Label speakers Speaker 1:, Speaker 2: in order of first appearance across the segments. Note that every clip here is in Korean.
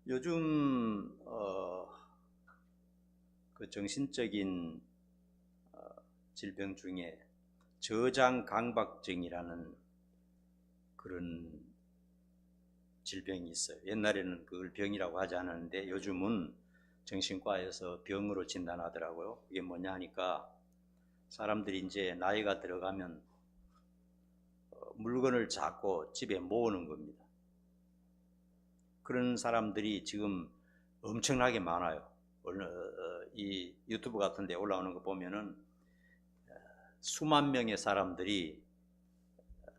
Speaker 1: 요즘 그 정신적인 질병 중에 저장강박증이라는 그런 질병이 있어요. 옛날에는 그걸 병이라고 하지 않았는데 요즘은 정신과에서 병으로 진단하더라고요. 그게 뭐냐 하니까 사람들이 이제 나이가 들어가면 물건을 자꾸 집에 모으는 겁니다. 그런 사람들이 지금 엄청나게 많아요. 이 유튜브 같은 데 올라오는 거 보면은 수만 명의 사람들이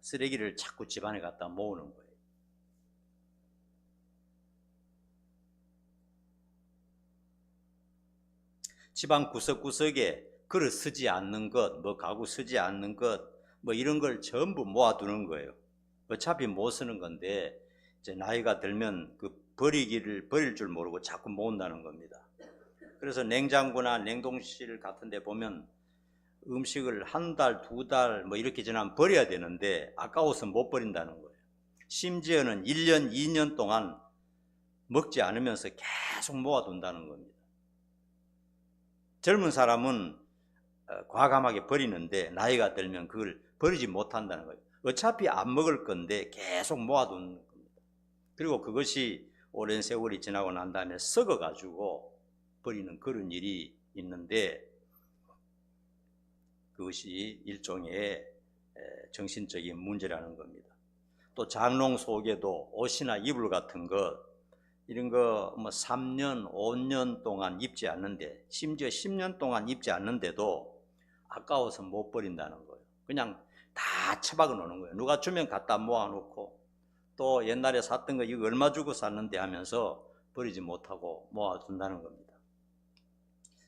Speaker 1: 쓰레기를 자꾸 집안에 갖다 모으는 거예요. 집안 구석구석에 그릇 쓰지 않는 것, 뭐 가구 쓰지 않는 것, 뭐 이런 걸 전부 모아두는 거예요. 어차피 못 쓰는 건데 이제 나이가 들면 그 버릴 줄 모르고 자꾸 모은다는 겁니다. 그래서 냉장고나 냉동실 같은 데 보면 음식을 한 달, 두 달 뭐 이렇게 지나면 버려야 되는데 아까워서 못 버린다는 거예요. 심지어는 1년, 2년 동안 먹지 않으면서 계속 모아둔다는 겁니다. 젊은 사람은 과감하게 버리는데 나이가 들면 그걸 버리지 못한다는 거예요. 어차피 안 먹을 건데 계속 모아두는 겁니다. 그리고 그것이 오랜 세월이 지나고 난 다음에 썩어가지고 버리는 그런 일이 있는데 그것이 일종의 정신적인 문제라는 겁니다. 또 장롱 속에도 옷이나 이불 같은 것 이런 거 뭐 3년, 5년 동안 입지 않는데 심지어 10년 동안 입지 않는데도 아까워서 못 버린다는 거예요. 그냥 다 처박아 놓는 거예요. 누가 주면 갖다 모아놓고 또 옛날에 샀던 거 이거 얼마 주고 샀는데 하면서 버리지 못하고 모아둔다는 겁니다.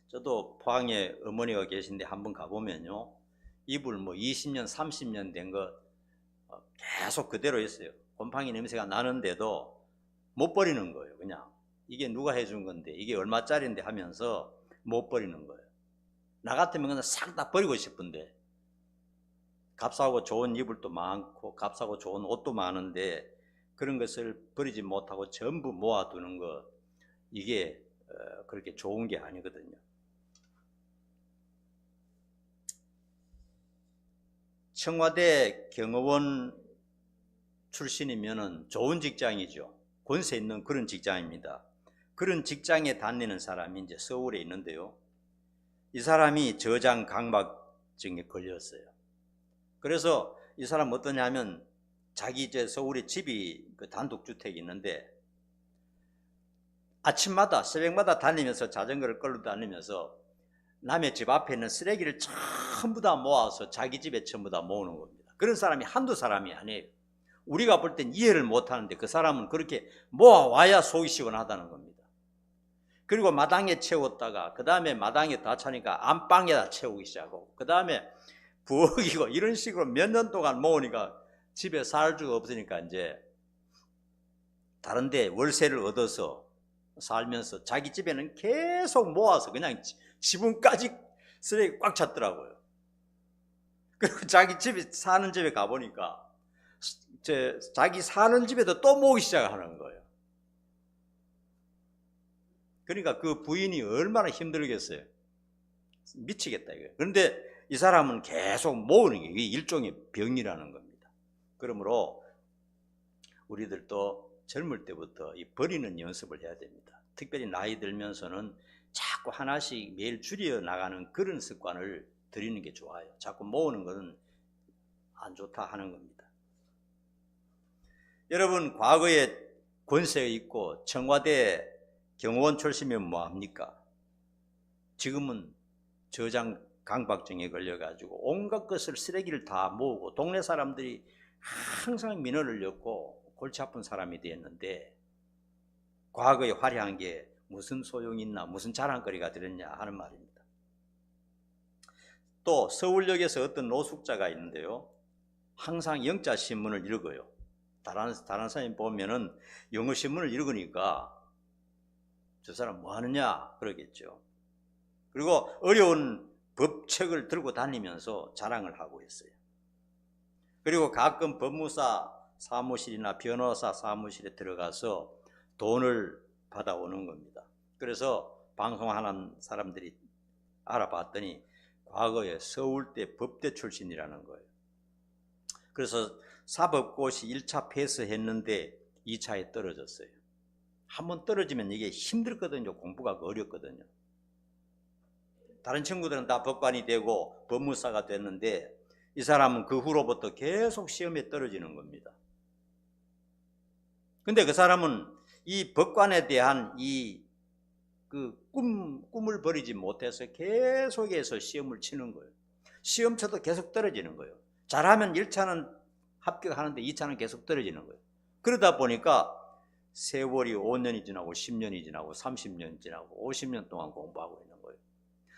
Speaker 1: 저도 포항에 어머니가 계신데 한번 가보면요, 이불 뭐 20년, 30년 된 거 계속 그대로 있어요. 곰팡이 냄새가 나는데도 못 버리는 거예요. 그냥 이게 누가 해준 건데 이게 얼마짜리인데 하면서 못 버리는 거예요. 나 같으면 그냥 싹 다 버리고 싶은데 값하고 좋은 이불도 많고 값하고 좋은 옷도 많은데 그런 것을 버리지 못하고 전부 모아두는 거 이게 그렇게 좋은 게 아니거든요. 청와대 경호원 출신이면은 좋은 직장이죠. 권세 있는 그런 직장입니다. 그런 직장에 다니는 사람이 이제 서울에 있는데요. 이 사람이 저장 강박증에 걸렸어요. 그래서 이 사람 어떠냐면 자기 이제 서울에 집이 그 단독주택이 있는데 아침마다 새벽마다 다니면서 자전거를 끌고 다니면서 남의 집 앞에 있는 쓰레기를 전부 다 모아서 자기 집에 전부 다 모으는 겁니다. 그런 사람이 한두 사람이 아니에요. 우리가 볼 땐 이해를 못하는데 그 사람은 그렇게 모아와야 속이 시원하다는 겁니다. 그리고 마당에 채웠다가 그 다음에 마당에 다 차니까 안방에다 채우기 시작하고 그 다음에 부엌이고 이런 식으로 몇 년 동안 모으니까 집에 살 수가 없으니까 이제 다른 데 월세를 얻어서 살면서 자기 집에는 계속 모아서 그냥 지붕까지 쓰레기 꽉 찼더라고요. 그리고 자기 집에 사는 집에 가보니까 자기 사는 집에도 또 모으기 시작하는 거예요. 그러니까 그 부인이 얼마나 힘들겠어요. 미치겠다 이거예요. 그런데 이 사람은 계속 모으는 게 일종의 병이라는 겁니다. 그러므로 우리들도 젊을 때부터 이 버리는 연습을 해야 됩니다. 특별히 나이 들면서는 자꾸 하나씩 매일 줄여 나가는 그런 습관을 들이는 게 좋아요. 자꾸 모으는 것은 안 좋다 하는 겁니다. 여러분, 과거에 권세 있고 청와대 경호원 출신이면 뭐합니까? 지금은 저장 강박증에 걸려가지고 온갖 것을 쓰레기를 다 모으고 동네 사람들이 항상 민원을 엮고 골치 아픈 사람이 됐는데 과거에 화려한 게 무슨 소용이 있나, 무슨 자랑거리가 되었냐 하는 말입니다. 또 서울역에서 어떤 노숙자가 있는데요, 항상 영자 신문을 읽어요. 다른 사람이 보면은 영어 신문을 읽으니까 저 사람 뭐 하느냐 그러겠죠. 그리고 어려운 법책을 들고 다니면서 자랑을 하고 있어요. 그리고 가끔 법무사 사무실이나 변호사 사무실에 들어가서 돈을 받아오는 겁니다. 그래서 방송하는 사람들이 알아봤더니 과거에 서울대 법대 출신이라는 거예요. 그래서 사법고시 1차 패스했는데 2차에 떨어졌어요. 한번 떨어지면 이게 힘들거든요. 공부가 어렵거든요. 다른 친구들은 다 법관이 되고 법무사가 됐는데 이 사람은 그 후로부터 계속 시험에 떨어지는 겁니다. 근데 그 사람은 이 법관에 대한 꿈을 버리지 못해서 계속해서 시험을 치는 거예요. 시험 쳐도 계속 떨어지는 거예요. 잘하면 1차는 합격하는데 2차는 계속 떨어지는 거예요. 그러다 보니까 세월이 5년이 지나고 10년이 지나고 30년이 지나고 50년 동안 공부하고 있는 거예요.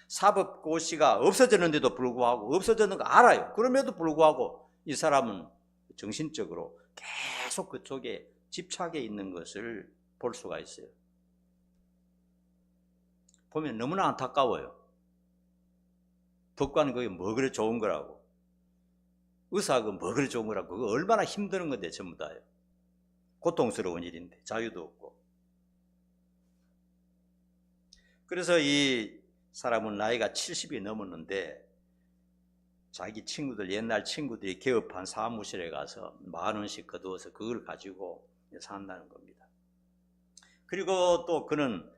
Speaker 1: 사법고시가 없어졌는데도 불구하고 없어졌는 거 알아요. 그럼에도 불구하고 이 사람은 정신적으로 계속 그쪽에 집착해 있는 것을 볼 수가 있어요. 보면 너무나 안타까워요. 법관은 그게 뭐 그래 좋은 거라고, 의사가 뭐 그래 좋은 거라고, 그거 얼마나 힘드는 건데 전부 다요. 고통스러운 일인데 자유도 없고. 그래서 이 사람은 나이가 70이 넘었는데 자기 친구들, 옛날 친구들이 개업한 사무실에 가서 10,000원씩 거두어서 그걸 가지고 산다는 겁니다. 그리고 또 그는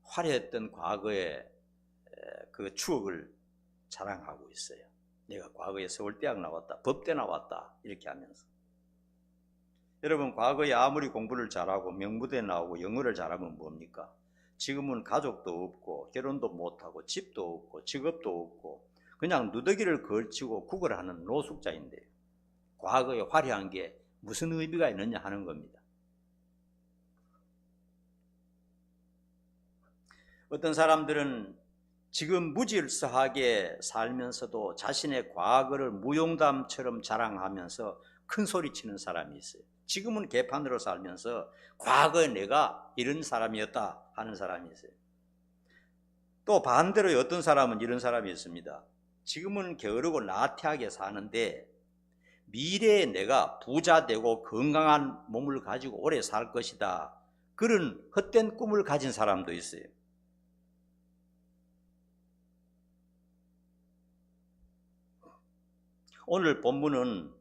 Speaker 1: 화려했던 과거의 그 추억을 자랑하고 있어요. 내가 과거에 서울대학 나왔다, 법대 나왔다, 이렇게 하면서. 여러분, 과거에 아무리 공부를 잘하고 명문대 나오고 영어를 잘하면 뭡니까? 지금은 가족도 없고 결혼도 못하고 집도 없고 직업도 없고 그냥 누더기를 걸치고 구걸하는 노숙자인데 과거에 화려한 게 무슨 의미가 있느냐 하는 겁니다. 어떤 사람들은 지금 무질서하게 살면서도 자신의 과거를 무용담처럼 자랑하면서 큰 소리치는 사람이 있어요. 지금은 개판으로 살면서 과거에 내가 이런 사람이었다 하는 사람이 있어요. 또 반대로 어떤 사람은 이런 사람이 있습니다. 지금은 게으르고 나태하게 사는데 미래에 내가 부자 되고 건강한 몸을 가지고 오래 살 것이다, 그런 헛된 꿈을 가진 사람도 있어요. 오늘 본문은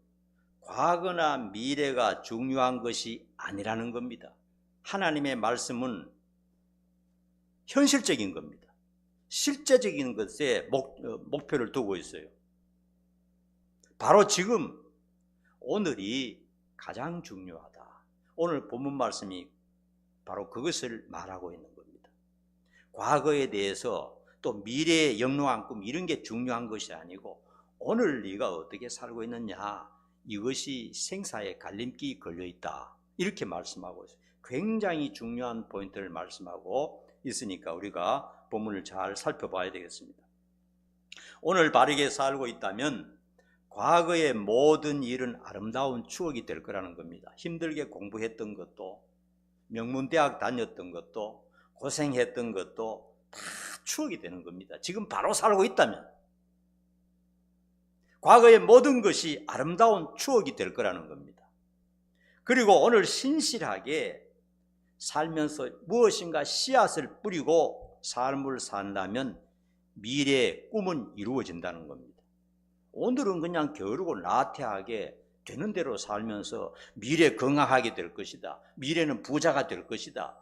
Speaker 1: 과거나 미래가 중요한 것이 아니라는 겁니다. 하나님의 말씀은 현실적인 겁니다. 실제적인 것에 목표를 두고 있어요. 바로 지금, 오늘이 가장 중요하다. 오늘 본문 말씀이 바로 그것을 말하고 있는 겁니다. 과거에 대해서 또 미래의 영롱한 꿈, 이런 게 중요한 것이 아니고 오늘 네가 어떻게 살고 있느냐, 이것이 생사의 갈림길이 걸려있다, 이렇게 말씀하고 있어요. 굉장히 중요한 포인트를 말씀하고 있으니까 우리가 본문을 잘 살펴봐야 되겠습니다. 오늘 바르게 살고 있다면 과거의 모든 일은 아름다운 추억이 될 거라는 겁니다. 힘들게 공부했던 것도, 명문대학 다녔던 것도, 고생했던 것도 다 추억이 되는 겁니다. 지금 바로 살고 있다면 과거의 모든 것이 아름다운 추억이 될 거라는 겁니다. 그리고 오늘 신실하게 살면서 무엇인가 씨앗을 뿌리고 삶을 산다면 미래의 꿈은 이루어진다는 겁니다. 오늘은 그냥 게으르고 나태하게 되는 대로 살면서 미래 건강하게 될 것이다, 미래는 부자가 될 것이다,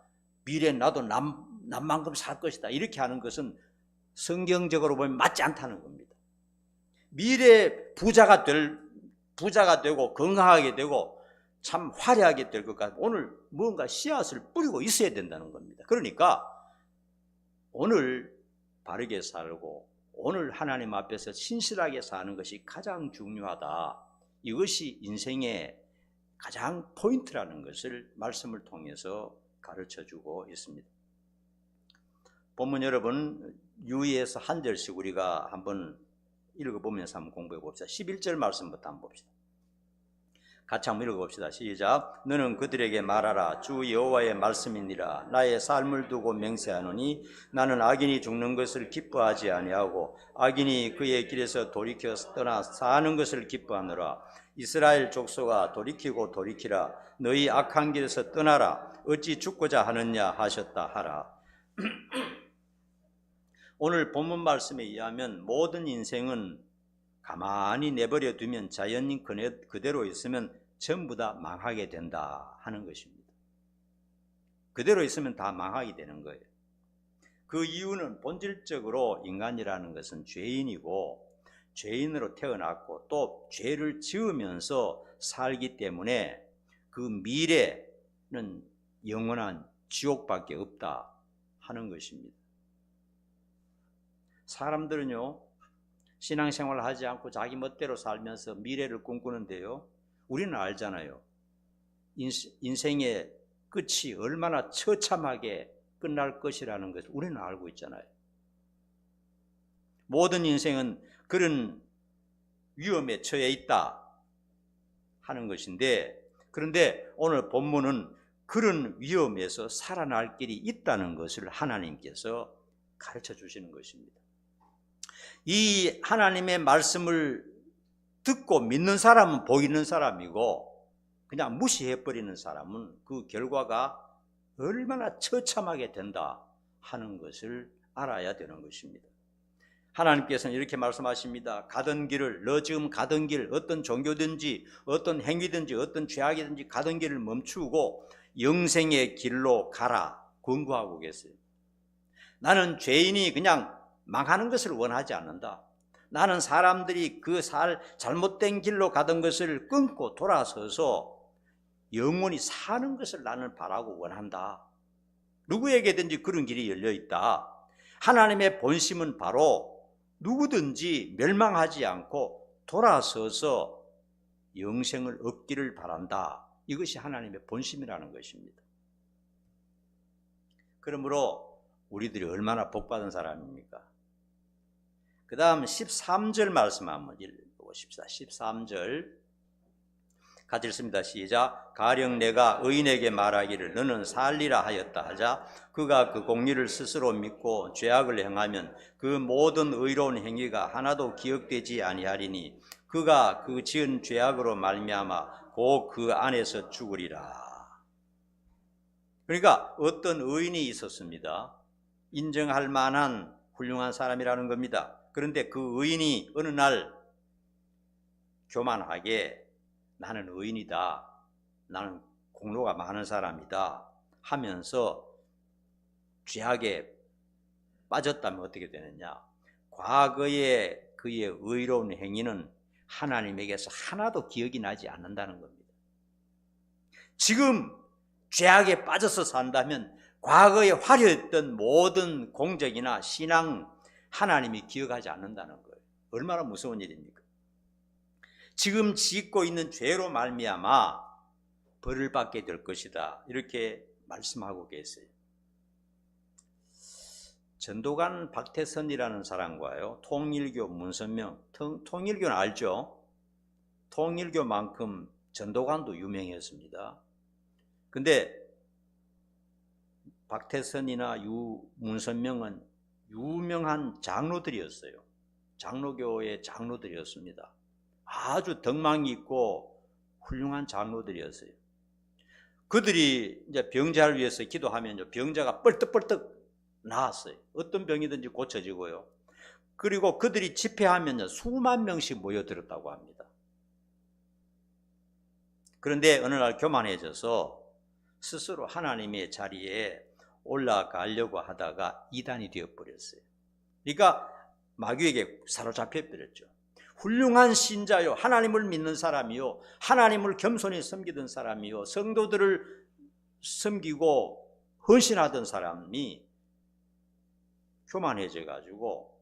Speaker 1: 미래는 나도 남만큼 살 것이다, 이렇게 하는 것은 성경적으로 보면 맞지 않다는 겁니다. 미래 부자가 되고 건강하게 되고 참 화려하게 될 것 같고 오늘 뭔가 씨앗을 뿌리고 있어야 된다는 겁니다. 그러니까 오늘 바르게 살고 오늘 하나님 앞에서 신실하게 사는 것이 가장 중요하다. 이것이 인생의 가장 포인트라는 것을 말씀을 통해서 가르쳐주고 있습니다. 본문 여러분 유의해서 한 절씩 우리가 한번 읽어보면서 한번 공부해 봅시다. 11절 말씀부터 한번 봅시다. 같이 한번 읽어봅시다. 시작. 너는 그들에게 말하라. 주 여호와의 말씀이니라. 나의 삶을 두고 맹세하노니 나는 악인이 죽는 것을 기뻐하지 아니하고 악인이 그의 길에서 돌이켜 떠나 사는 것을 기뻐하노라. 이스라엘 족속아 돌이키고 돌이키라. 너희 악한 길에서 떠나라. 어찌 죽고자 하느냐 하셨다 하라. 오늘 본문 말씀에 의하면 모든 인생은 가만히 내버려 두면 자연인 그대로 있으면 전부 다 망하게 된다 하는 것입니다. 그대로 있으면 다 망하게 되는 거예요. 그 이유는 본질적으로 인간이라는 것은 죄인이고 죄인으로 태어났고 또 죄를 지으면서 살기 때문에 그 미래는 영원한 지옥밖에 없다 하는 것입니다. 사람들은요, 신앙생활을 하지 않고 자기 멋대로 살면서 미래를 꿈꾸는데요, 우리는 알잖아요. 인생의 끝이 얼마나 처참하게 끝날 것이라는 것을 우리는 알고 있잖아요. 모든 인생은 그런 위험에 처해 있다 하는 것인데, 그런데 오늘 본문은 그런 위험에서 살아날 길이 있다는 것을 하나님께서 가르쳐 주시는 것입니다. 이 하나님의 말씀을 듣고 믿는 사람은 보이는 사람이고 그냥 무시해버리는 사람은 그 결과가 얼마나 처참하게 된다 하는 것을 알아야 되는 것입니다. 하나님께서는 이렇게 말씀하십니다. 가던 길을, 너 지금 가던 길, 어떤 종교든지 어떤 행위든지 어떤 죄악이든지 가던 길을 멈추고 영생의 길로 가라 권고하고 계세요. 나는 죄인이 그냥 망하는 것을 원하지 않는다. 나는 사람들이 그 잘못된 길로 가던 것을 끊고 돌아서서 영원히 사는 것을 나는 바라고 원한다. 누구에게든지 그런 길이 열려 있다. 하나님의 본심은 바로 누구든지 멸망하지 않고 돌아서서 영생을 얻기를 바란다. 이것이 하나님의 본심이라는 것입니다. 그러므로 우리들이 얼마나 복받은 사람입니까? 그 다음 13절 말씀 한번 읽어보십시다. 13절 같이 읽습니다. 시작. 가령 내가 의인에게 말하기를 너는 살리라 하였다 하자 그가 그 공리를 스스로 믿고 죄악을 행하면 그 모든 의로운 행위가 하나도 기억되지 아니하리니 그가 그 지은 죄악으로 말미암아 곧 그 안에서 죽으리라. 그러니까 어떤 의인이 있었습니다. 인정할 만한 훌륭한 사람이라는 겁니다. 그런데 그 의인이 어느 날 교만하게 나는 의인이다, 나는 공로가 많은 사람이다 하면서 죄악에 빠졌다면 어떻게 되느냐? 과거의 그의 의로운 행위는 하나님에게서 하나도 기억이 나지 않는다는 겁니다. 지금 죄악에 빠져서 산다면 과거에 화려했던 모든 공적이나 신앙 하나님이 기억하지 않는다는 거예요. 얼마나 무서운 일입니까? 지금 짓고 있는 죄로 말미암아 벌을 받게 될 것이다. 이렇게 말씀하고 계세요. 전도관 박태선이라는 사람과요, 통일교 문선명, 통일교는 알죠? 통일교만큼 전도관도 유명했습니다. 근데 박태선이나 문선명은 유명한 장로들이었어요. 장로교의 장로들이었습니다. 아주 덕망이 있고 훌륭한 장로들이었어요. 그들이 이제 병자를 위해서 기도하면 병자가 뻘떡뻘떡 나았어요. 어떤 병이든지 고쳐지고요. 그리고 그들이 집회하면 수만 명씩 모여들었다고 합니다. 그런데 어느 날 교만해져서 스스로 하나님의 자리에 올라가려고 하다가 이단이 되어버렸어요. 그러니까 마귀에게 사로잡혀 버렸죠. 훌륭한 신자요, 하나님을 믿는 사람이요, 하나님을 겸손히 섬기던 사람이요, 성도들을 섬기고 헌신하던 사람이 교만해져 가지고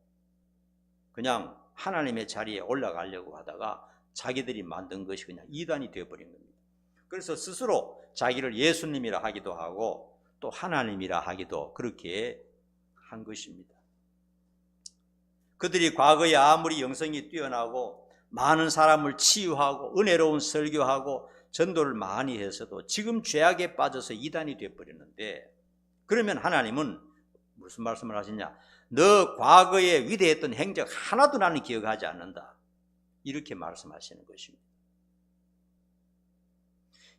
Speaker 1: 그냥 하나님의 자리에 올라가려고 하다가 자기들이 만든 것이 그냥 이단이 되어버린 겁니다. 그래서 스스로 자기를 예수님이라 하기도 하고 또 하나님이라 하기도 그렇게 한 것입니다. 그들이 과거에 아무리 영성이 뛰어나고 많은 사람을 치유하고 은혜로운 설교하고 전도를 많이 해서도 지금 죄악에 빠져서 이단이 되어버렸는데, 그러면 하나님은 무슨 말씀을 하시냐? 너 과거에 위대했던 행적 하나도 나는 기억하지 않는다, 이렇게 말씀하시는 것입니다.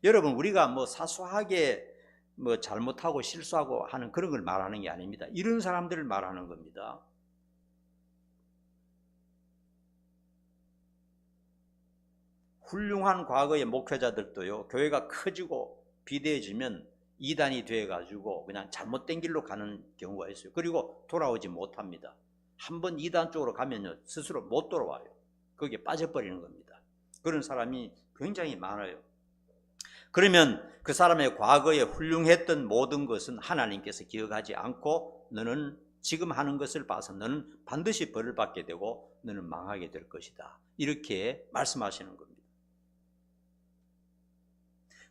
Speaker 1: 여러분, 우리가 사소하게 뭐 잘못하고 실수하고 하는 그런 걸 말하는 게 아닙니다. 이런 사람들을 말하는 겁니다. 훌륭한 과거의 목회자들도요, 교회가 커지고 비대해지면 이단이 돼가지고 그냥 잘못된 길로 가는 경우가 있어요. 그리고 돌아오지 못합니다. 한번 이단 쪽으로 가면요, 스스로 못 돌아와요. 거기에 빠져버리는 겁니다. 그런 사람이 굉장히 많아요. 그러면 그 사람의 과거에 훌륭했던 모든 것은 하나님께서 기억하지 않고 너는 지금 하는 것을 봐서 너는 반드시 벌을 받게 되고 너는 망하게 될 것이다. 이렇게 말씀하시는 겁니다.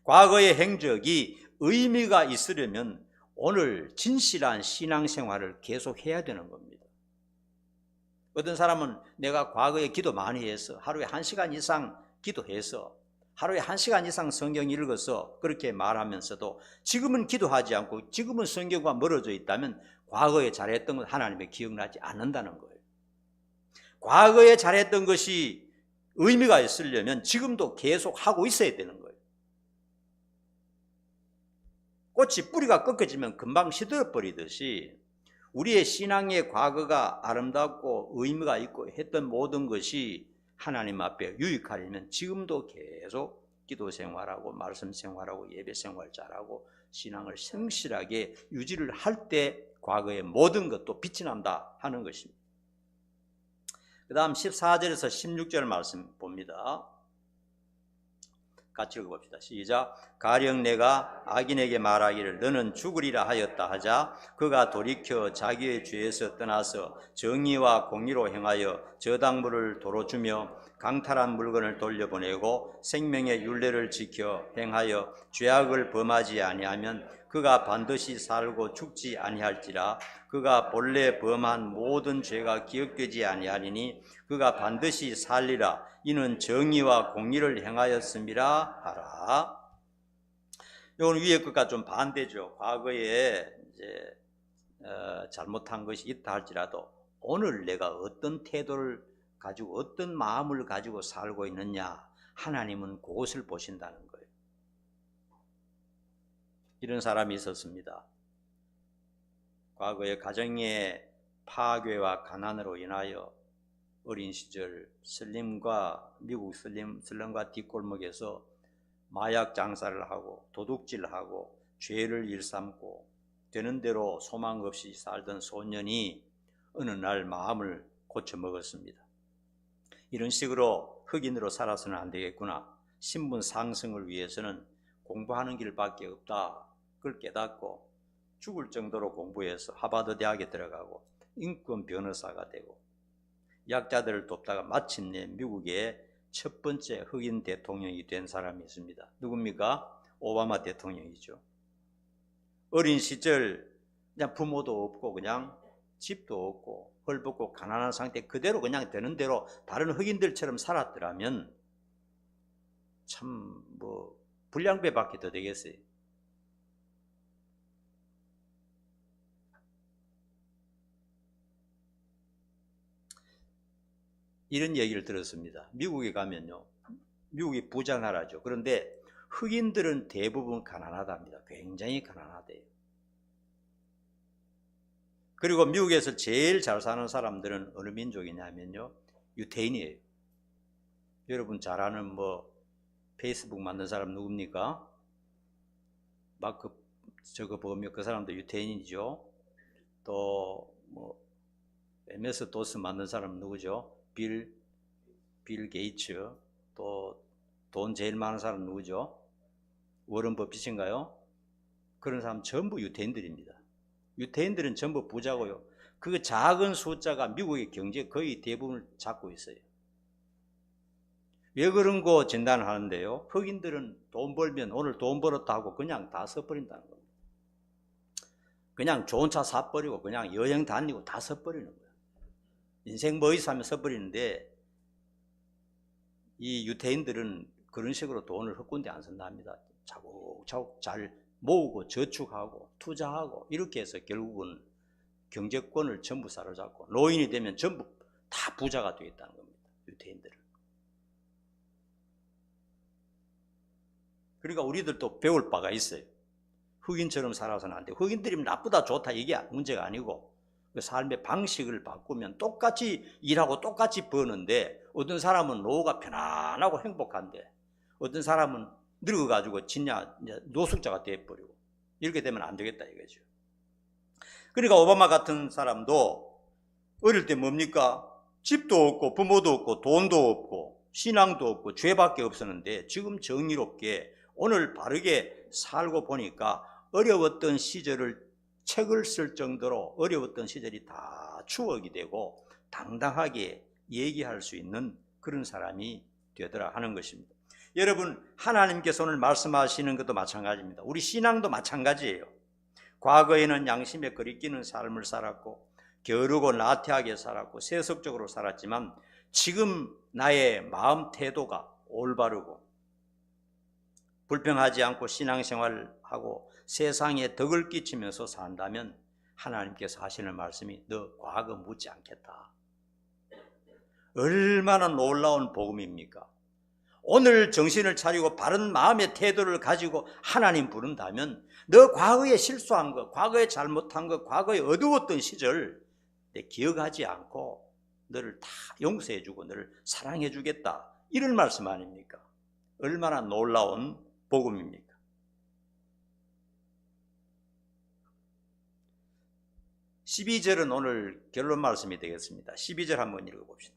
Speaker 1: 과거의 행적이 의미가 있으려면 오늘 진실한 신앙생활을 계속해야 되는 겁니다. 어떤 사람은 내가 과거에 기도 많이 해서 하루에 1시간 이상 기도해서 하루에 1시간 이상 성경 읽어서 그렇게 말하면서도 지금은 기도하지 않고 지금은 성경과 멀어져 있다면 과거에 잘했던 것 하나님의 기억나지 않는다는 거예요. 과거에 잘했던 것이 의미가 있으려면 지금도 계속 하고 있어야 되는 거예요. 꽃이 뿌리가 꺾어지면 금방 시들어버리듯이 우리의 신앙의 과거가 아름답고 의미가 있고 했던 모든 것이 하나님 앞에 유익하려면 지금도 계속 기도 생활하고 말씀 생활하고 예배 생활 잘하고 신앙을 성실하게 유지를 할 때 과거의 모든 것도 빛이 난다 하는 것입니다. 그 다음 14절에서 16절 말씀 봅니다. 같이 읽어봅시다. 시작. 가령 내가 악인에게 말하기를 너는 죽으리라 하였다 하자 그가 돌이켜 자기의 죄에서 떠나서 정의와 공의로 행하여 저당물을 도로 주며 강탈한 물건을 돌려보내고 생명의 율례를 지켜 행하여 죄악을 범하지 아니하면 그가 반드시 살고 죽지 아니할지라. 그가 본래 범한 모든 죄가 기억되지 아니하리니 그가 반드시 살리라. 이는 정의와 공의를 행하였음이라 하라. 이건 위에 것과 좀 반대죠. 과거에 이제 잘못한 것이 있다 할지라도 오늘 내가 어떤 태도를 가지고 어떤 마음을 가지고 살고 있느냐, 하나님은 그것을 보신다는 거예요. 이런 사람이 있었습니다. 과거에 가정의 파괴와 가난으로 인하여 어린 시절 미국 슬럼과 뒷골목에서 마약 장사를 하고 도둑질하고 죄를 일삼고 되는 대로 소망 없이 살던 소년이 어느 날 마음을 고쳐먹었습니다. 이런 식으로 흑인으로 살아서는 안 되겠구나. 신분 상승을 위해서는 공부하는 길밖에 없다. 그걸 깨닫고 죽을 정도로 공부해서 하버드 대학에 들어가고 인권 변호사가 되고 약자들을 돕다가 마침내 미국의 첫 번째 흑인 대통령이 된 사람이 있습니다. 누굽니까? 오바마 대통령이죠. 어린 시절 그냥 부모도 없고 그냥 집도 없고 헐벗고 가난한 상태 그대로 그냥 되는 대로 다른 흑인들처럼 살았더라면 참 불량배밖에 더 되겠어요. 이런 얘기를 들었습니다. 미국에 가면요, 미국이 부자 나라죠. 그런데 흑인들은 대부분 가난하답니다. 굉장히 가난하대요. 그리고 미국에서 제일 잘 사는 사람들은 어느 민족이냐면요, 유태인이에요. 여러분 잘 아는 페이스북 만든 사람 누굽니까? 마크 저거 보면 그 사람도 유태인이죠. 또 MS 도스 만든 사람 누구죠? 빌 게이츠. 또 돈 제일 많은 사람 누구죠? 워런 버핏인가요? 그런 사람 전부 유태인들입니다. 유태인들은 전부 부자고요. 그 작은 숫자가 미국의 경제 거의 대부분을 잡고 있어요. 왜 그런 거 진단을 하는데요, 흑인들은 돈 벌면 오늘 돈 벌었다 하고 그냥 다 써버린다는 겁니다. 그냥 좋은 차 사버리고 그냥 여행 다니고 다 써버리는 거예요. 인생 뭐 있어 하면 써버리는데 이 유태인들은 그런 식으로 돈을 헛군데 안 쓴다 합니다. 차곡차곡 잘 모으고 저축하고 투자하고 이렇게 해서 결국은 경제권을 전부 사로잡고 노인이 되면 전부 다 부자가 되겠다는 겁니다. 유태인들은. 그러니까 우리들도 배울 바가 있어요. 흑인처럼 살아서는 안 돼. 흑인들이 나쁘다 좋다 이게 문제가 아니고 그 삶의 방식을 바꾸면 똑같이 일하고 똑같이 버는데 어떤 사람은 노후가 편안하고 행복한데 어떤 사람은 늙어가지고 진짜 노숙자가 돼버리고 이렇게 되면 안 되겠다 이거죠. 그러니까 오바마 같은 사람도 어릴 때 뭡니까? 집도 없고 부모도 없고 돈도 없고 신앙도 없고 죄밖에 없었는데 지금 정의롭게 오늘 바르게 살고 보니까 어려웠던 시절을 책을 쓸 정도로 어려웠던 시절이 다 추억이 되고 당당하게 얘기할 수 있는 그런 사람이 되더라 하는 것입니다. 여러분, 하나님께서 오늘 말씀하시는 것도 마찬가지입니다. 우리 신앙도 마찬가지예요. 과거에는 양심에 거리끼는 삶을 살았고 게으르고 나태하게 살았고 세속적으로 살았지만 지금 나의 마음 태도가 올바르고 불평하지 않고 신앙생활하고 세상에 덕을 끼치면서 산다면 하나님께서 하시는 말씀이 너 과거 묻지 않겠다. 얼마나 놀라운 복음입니까? 오늘 정신을 차리고 바른 마음의 태도를 가지고 하나님 부른다면 너 과거에 실수한 것, 과거에 잘못한 것, 과거에 어두웠던 시절 기억하지 않고 너를 다 용서해주고 너를 사랑해주겠다. 이런 말씀 아닙니까? 얼마나 놀라운 복음입니까? 12절은 오늘 결론 말씀이 되겠습니다. 12절 한번 읽어봅시다.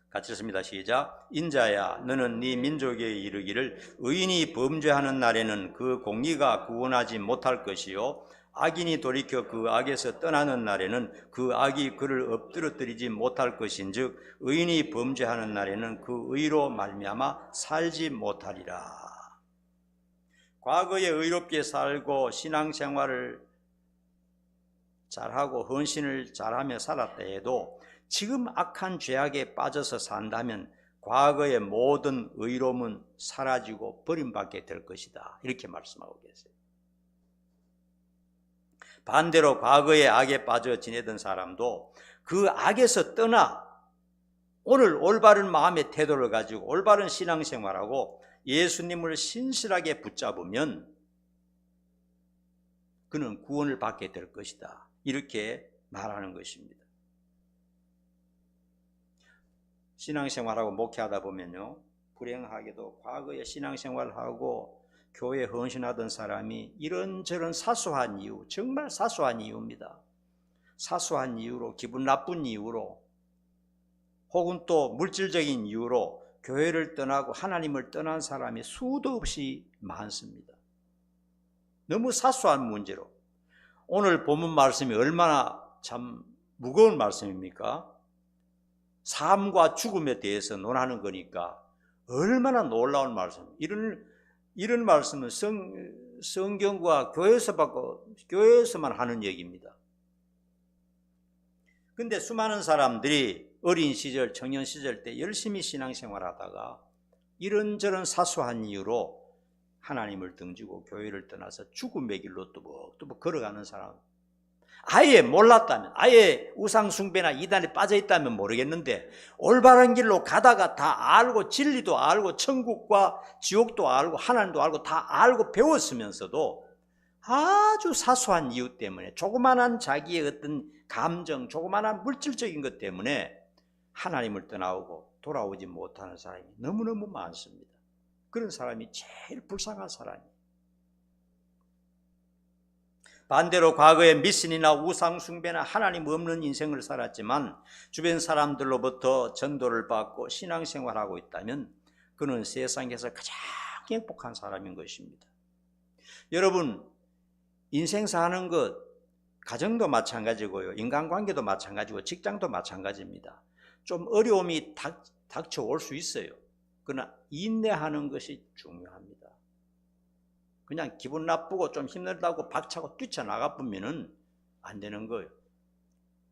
Speaker 1: 같이 읽습니다. 시작. 인자야 너는 네 민족에 이르기를 의인이 범죄하는 날에는 그 공의가 구원하지 못할 것이요 악인이 돌이켜 그 악에서 떠나는 날에는 그 악이 그를 엎드러뜨리지 못할 것인즉 의인이 범죄하는 날에는 그 의로 말미암아 살지 못하리라. 과거에 의롭게 살고 신앙생활을 잘하고 헌신을 잘하며 살았다 해도 지금 악한 죄악에 빠져서 산다면 과거의 모든 의로움은 사라지고 버림받게 될 것이다. 이렇게 말씀하고 계세요. 반대로 과거의 악에 빠져 지내던 사람도 그 악에서 떠나 오늘 올바른 마음의 태도를 가지고 올바른 신앙생활하고 예수님을 신실하게 붙잡으면 그는 구원을 받게 될 것이다. 이렇게 말하는 것입니다. 신앙생활하고 목회하다 보면요, 불행하게도 과거에 신앙생활하고 교회에 헌신하던 사람이 이런저런 사소한 이유, 정말 사소한 이유입니다. 사소한 이유로, 기분 나쁜 이유로, 혹은 또 물질적인 이유로 교회를 떠나고 하나님을 떠난 사람이 수도 없이 많습니다. 너무 사소한 문제로. 오늘 본문 말씀이 얼마나 참 무거운 말씀입니까? 삶과 죽음에 대해서 논하는 거니까 얼마나 놀라운 말씀. 이런 말씀은 성경과 교회에서만 하는 얘기입니다. 근데 수많은 사람들이 어린 시절, 청년 시절 때 열심히 신앙생활 하다가 이런저런 사소한 이유로 하나님을 등지고 교회를 떠나서 죽음의 길로 또 걸어가는 사람, 아예 몰랐다면, 아예 우상숭배나 이단에 빠져있다면 모르겠는데 올바른 길로 가다가 다 알고 진리도 알고 천국과 지옥도 알고 하나님도 알고 다 알고 배웠으면서도 아주 사소한 이유 때문에 조그만한 자기의 어떤 감정, 조그만한 물질적인 것 때문에 하나님을 떠나오고 돌아오지 못하는 사람이 너무너무 많습니다. 그런 사람이 제일 불쌍한 사람이에요. 반대로 과거에 미신이나 우상숭배나 하나님 없는 인생을 살았지만 주변 사람들로부터 전도를 받고 신앙생활하고 있다면 그는 세상에서 가장 행복한 사람인 것입니다. 여러분, 인생 사는 것, 가정도 마찬가지고요, 인간관계도 마찬가지고 직장도 마찬가지입니다. 좀 어려움이 닥쳐올 수 있어요. 그러나 인내하는 것이 중요합니다. 그냥 기분 나쁘고 좀 힘들다고 박차고 뛰쳐나가 보면은 안 되는 거예요.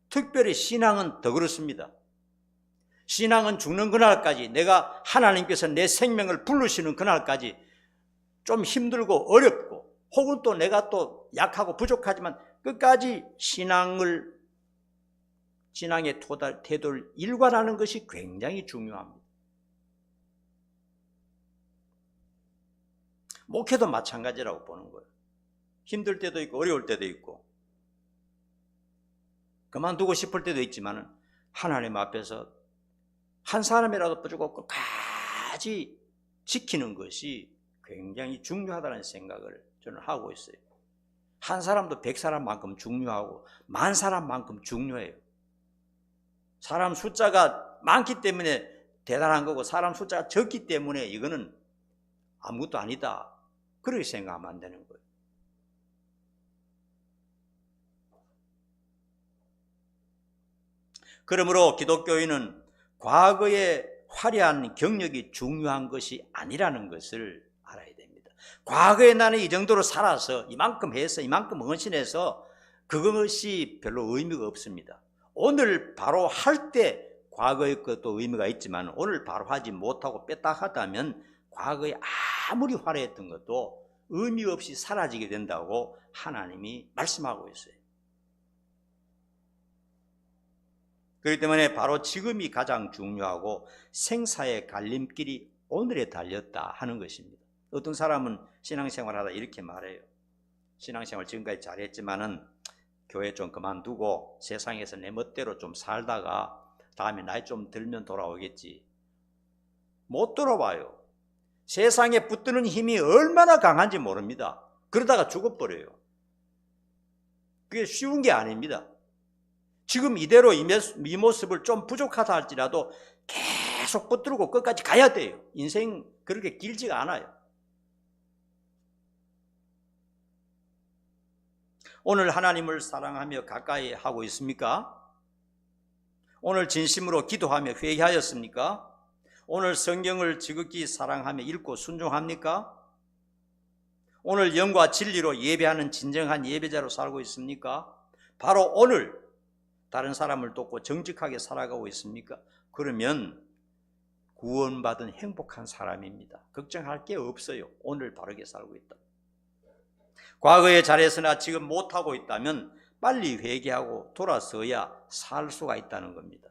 Speaker 1: 특별히 신앙은 더 그렇습니다. 신앙은 죽는 그날까지, 내가 하나님께서 내 생명을 부르시는 그날까지 좀 힘들고 어렵고 혹은 또 내가 또 약하고 부족하지만 끝까지 신앙의 태도를 일관하는 것이 굉장히 중요합니다. 목회도 마찬가지라고 보는 거예요. 힘들 때도 있고 어려울 때도 있고 그만두고 싶을 때도 있지만 하나님 앞에서 한 사람이라도 뿌리고 끝까지 지키는 것이 굉장히 중요하다는 생각을 저는 하고 있어요. 한 사람도 100사람만큼 중요하고 10,000사람만큼 중요해요. 사람 숫자가 많기 때문에 대단한 거고 사람 숫자가 적기 때문에 이거는 아무것도 아니다, 그렇게 생각하면 안 되는 거예요. 그러므로 기독교인은 과거의 화려한 경력이 중요한 것이 아니라는 것을 알아야 됩니다. 과거에 나는 이 정도로 살아서 이만큼 해서 이만큼 헌신해서 그것이 별로 의미가 없습니다. 오늘 바로 할 때 과거의 것도 의미가 있지만 오늘 바로 하지 못하고 뺐다하다면 과거에 아무리 화려했던 것도 의미 없이 사라지게 된다고 하나님이 말씀하고 있어요. 그렇기 때문에 바로 지금이 가장 중요하고 생사의 갈림길이 오늘에 달렸다 하는 것입니다. 어떤 사람은 신앙생활하다 이렇게 말해요. 신앙생활 지금까지 잘했지만은 교회 좀 그만두고 세상에서 내 멋대로 좀 살다가 다음에 나이 좀 들면 돌아오겠지. 못 돌아와요. 세상에 붙드는 힘이 얼마나 강한지 모릅니다. 그러다가 죽어버려요. 그게 쉬운 게 아닙니다. 지금 이대로 이 모습을 좀 부족하다 할지라도 계속 붙들고 끝까지 가야 돼요. 인생 그렇게 길지가 않아요. 오늘 하나님을 사랑하며 가까이 하고 있습니까? 오늘 진심으로 기도하며 회개하였습니까? 오늘 성경을 지극히 사랑하며 읽고 순종합니까? 오늘 영과 진리로 예배하는 진정한 예배자로 살고 있습니까? 바로 오늘 다른 사람을 돕고 정직하게 살아가고 있습니까? 그러면 구원받은 행복한 사람입니다. 걱정할 게 없어요. 오늘 바르게 살고 있다. 과거에 잘했으나 지금 못하고 있다면 빨리 회개하고 돌아서야 살 수가 있다는 겁니다.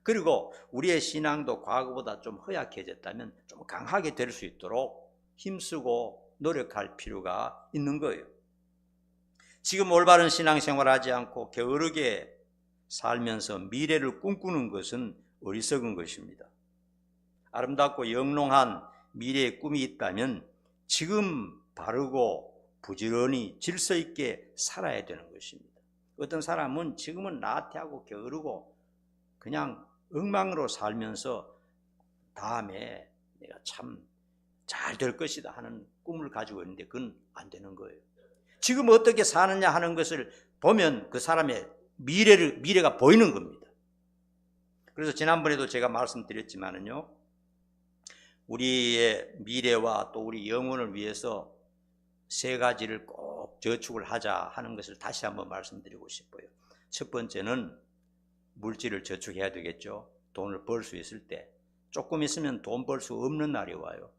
Speaker 1: 그리고 우리의 신앙도 과거보다 좀 허약해졌다면 좀 강하게 될 수 있도록 힘쓰고 노력할 필요가 있는 거예요. 지금 올바른 신앙생활을 하지 않고 게으르게 살면서 미래를 꿈꾸는 것은 어리석은 것입니다. 아름답고 영롱한 미래의 꿈이 있다면 지금 바르고 부지런히 질서 있게 살아야 되는 것입니다. 어떤 사람은 지금은 나태하고 게으르고 그냥 엉망으로 살면서 다음에 내가 참 잘 될 것이다 하는 꿈을 가지고 있는데 그건 안 되는 거예요. 지금 어떻게 사느냐 하는 것을 보면 그 사람의 미래가 보이는 겁니다. 그래서 지난번에도 제가 말씀드렸지만은요, 우리의 미래와 또 우리 영혼을 위해서 3가지를 꼭 저축을 하자 하는 것을 다시 한번 말씀드리고 싶어요. 첫 번째는 물질을 저축해야 되겠죠. 돈을 벌 수 있을 때. 조금 있으면 돈 벌 수 없는 날이 와요.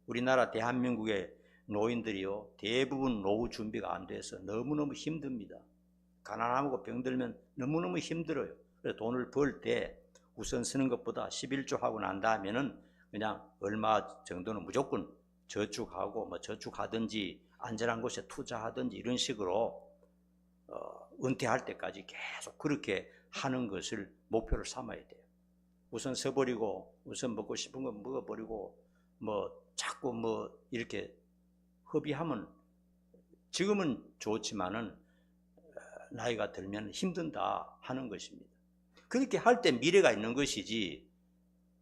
Speaker 1: 우리나라 대한민국의 노인들이요, 대부분 노후 준비가 안 돼서 너무너무 힘듭니다. 가난하고 병들면 너무너무 힘들어요. 그래서 돈을 벌 때 우선 쓰는 것보다 11조 하고 난 다음에는 그냥 얼마 정도는 무조건 저축하고 저축하든지 안전한 곳에 투자하든지 이런 식으로 은퇴할 때까지 계속 그렇게 하는 것을 목표를 삼아야 돼요. 우선 써버리고 우선 먹고 싶은 거 먹어버리고 자꾸 이렇게 허비하면 지금은 좋지만은 나이가 들면 힘든다 하는 것입니다. 그렇게 할 때 미래가 있는 것이지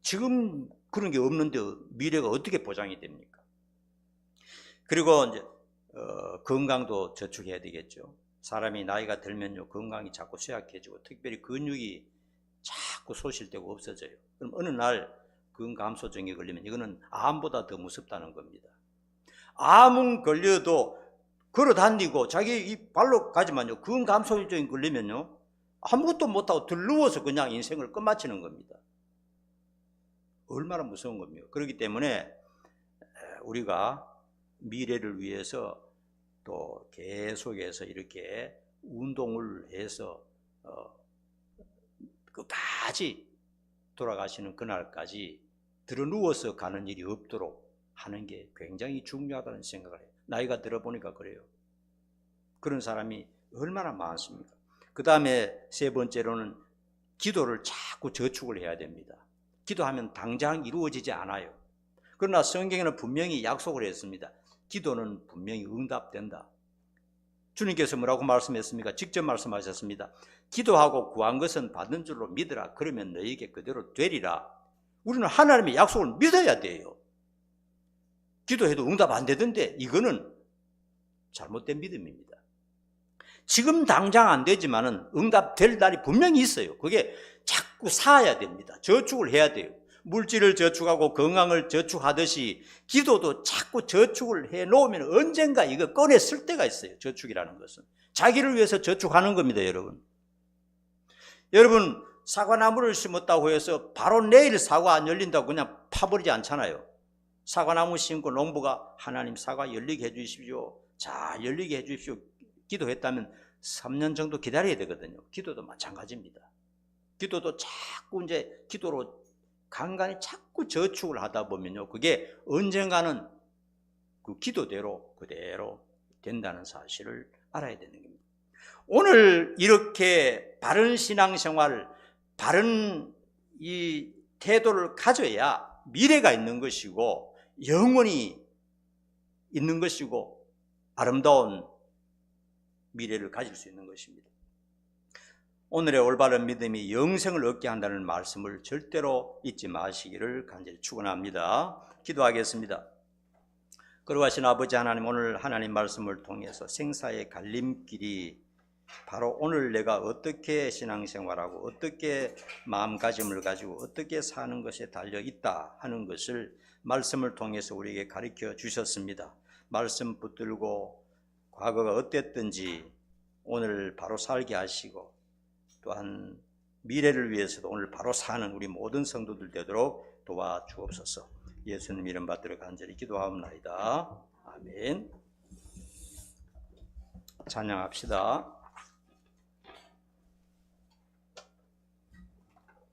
Speaker 1: 지금 그런 게 없는데 미래가 어떻게 보장이 됩니까? 그리고 이제 건강도 저축해야 되겠죠. 사람이 나이가 들면요, 건강이 자꾸 쇠약해지고 특별히 근육이 자꾸 소실되고 없어져요. 그럼 어느 날 근감소증에 걸리면 이거는 암보다 더 무섭다는 겁니다. 암은 걸려도 걸어 다니고 자기 이 발로 가지만요, 근감소증에 걸리면요 아무것도 못하고 들 누워서 그냥 인생을 끝마치는 겁니다. 얼마나 무서운 겁니까? 그렇기 때문에 우리가 미래를 위해서 또 계속해서 이렇게 운동을 해서 끝까지 돌아가시는 그날까지 들어누워서 가는 일이 없도록 하는 게 굉장히 중요하다는 생각을 해요. 나이가 들어보니까 그래요. 그런 사람이 얼마나 많습니까? 그 다음에 세 번째로는 기도를 자꾸 저축을 해야 됩니다. 기도하면 당장 이루어지지 않아요. 그러나 성경에는 분명히 약속을 했습니다. 기도는 분명히 응답된다. 주님께서 뭐라고 말씀했습니까? 직접 말씀하셨습니다. 기도하고 구한 것은 받는 줄로 믿으라. 그러면 너에게 그대로 되리라. 우리는 하나님의 약속을 믿어야 돼요. 기도해도 응답 안 되던데 이거는 잘못된 믿음입니다. 지금 당장 안 되지만은 응답될 날이 분명히 있어요. 그게 자꾸 쌓아야 됩니다. 저축을 해야 돼요. 물질을 저축하고 건강을 저축하듯이 기도도 자꾸 저축을 해 놓으면 언젠가 이거 꺼내 쓸 때가 있어요. 저축이라는 것은 자기를 위해서 저축하는 겁니다. 여러분 사과나무를 심었다고 해서 바로 내일 사과 안 열린다고 그냥 파버리지 않잖아요. 사과나무 심고 농부가 하나님 사과 열리게 해 주십시오. 자, 열리게 해 주십시오. 기도했다면 3년 정도 기다려야 되거든요. 기도도 마찬가지입니다. 기도도 자꾸 이제 기도로 간간히 자꾸 저축을 하다 보면요. 그게 언젠가는 그 기도대로 그대로 된다는 사실을 알아야 되는 겁니다. 오늘 이렇게 바른 신앙생활, 바른 이 태도를 가져야 미래가 있는 것이고 영원히 있는 것이고 아름다운 미래를 가질 수 있는 것입니다. 오늘의 올바른 믿음이 영생을 얻게 한다는 말씀을 절대로 잊지 마시기를 간절히 축원합니다. 기도하겠습니다. 거룩하신 아버지 하나님, 오늘 하나님 말씀을 통해서 생사의 갈림길이 바로 오늘 내가 어떻게 신앙생활하고 어떻게 마음가짐을 가지고 어떻게 사는 것에 달려있다 하는 것을 말씀을 통해서 우리에게 가르쳐 주셨습니다. 말씀 붙들고 과거가 어땠든지 오늘 바로 살게 하시고 또한 미래를 위해서도 오늘 바로 사는 우리 모든 성도들 되도록 도와주옵소서. 예수님 이름 받들어 간절히 기도하옵나이다. 아멘. 찬양합시다.